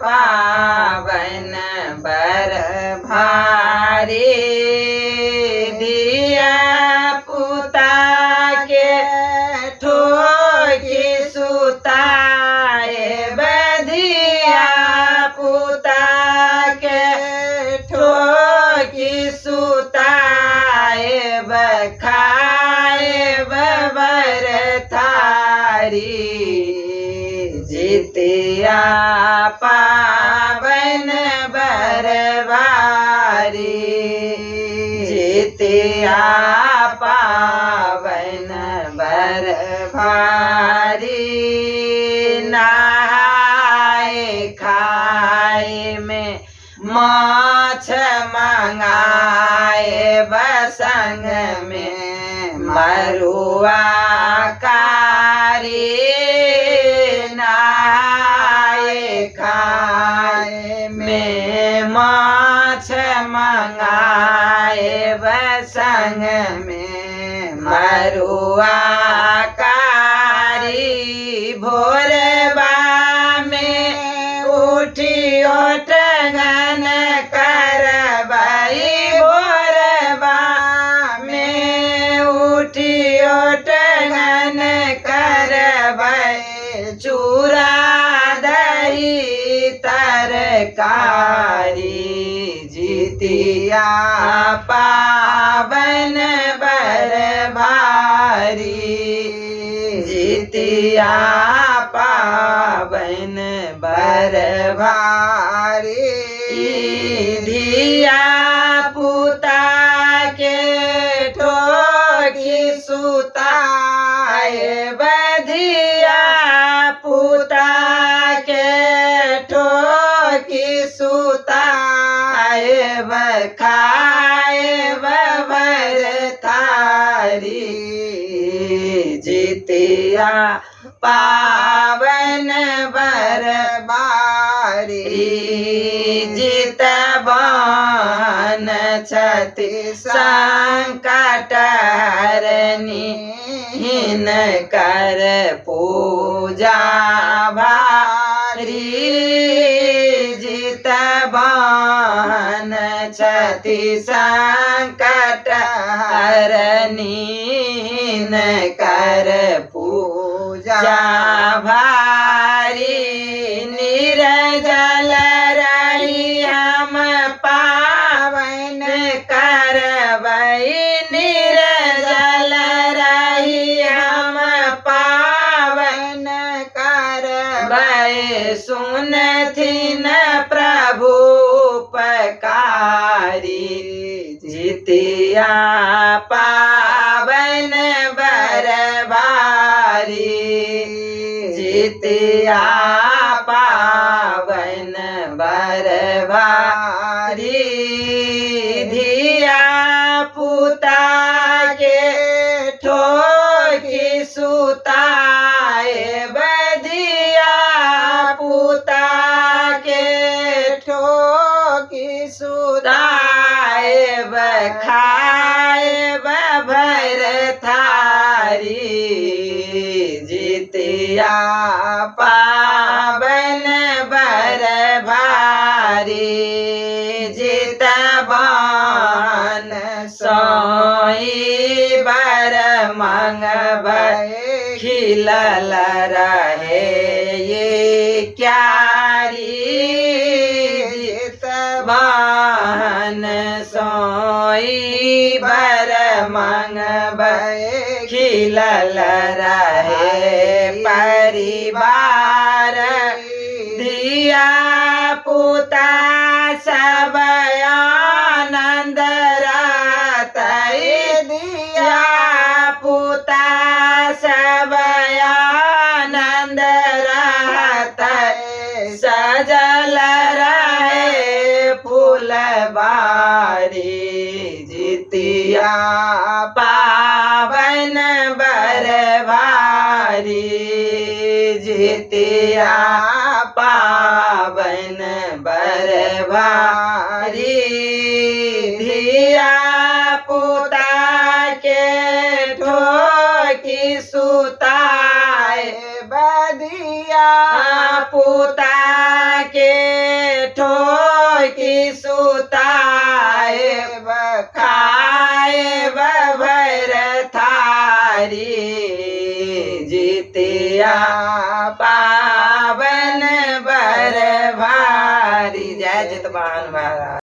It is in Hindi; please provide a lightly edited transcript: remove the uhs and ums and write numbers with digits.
पावन बर भारी दिया पुता के ठोकी सुताए बधिया पुता के ठोकी सुताए बखाए बबर थारी जितिया पावन बरवारी जितिया पावन बरवारी नहाए खाए में माछ मंगाए बसंग में मरुआ कारी खाए में माछ मंगाए बसंग में मरुआ कारी भोरबा में उठियो टंगन करबई भोरबा में उठियो टंगन करबई चूरा तरकारी जितिया पावन बर भारी जितिया पावन बर भारी धिया पुता के ठोकी सुताए बधिया पुता के ठोकी सुताए बखाए बबर थारी जितिया पावन बरबारी जितबान छति संकट हरनी हिन कर पूजा भारी जितबान छति संकट हरनी हिन कर पूजा भारी निर्जल रही हम पावन करबई निर्जल रही हम पावन करबई सुनथिन प्रभु पकारी जितिया पावन बरबारी जितिया पावन बरबारी धिया पुता के ठोकी सुताए बधिया पुता के ठोकी सुताए बखाए बभर थारी जितिया पावन बर भारी जितबान सोई बर मंगबई खिलल रहे ये क्यारी जितबान सोई बर मंगबई खिलल रहे परिवार धिया पुता सब आनंद रहतई दिया पुता सब आनंद रहतई सजल रहे फूलबारी जितिया पावन बरभारी जितिया पावन बरभारी धिया पुता के ठोकी सुताए बधिया पुता पुताए खाए भर थारी जितिया पावन बर भारी। जय जितवाहन महाराज।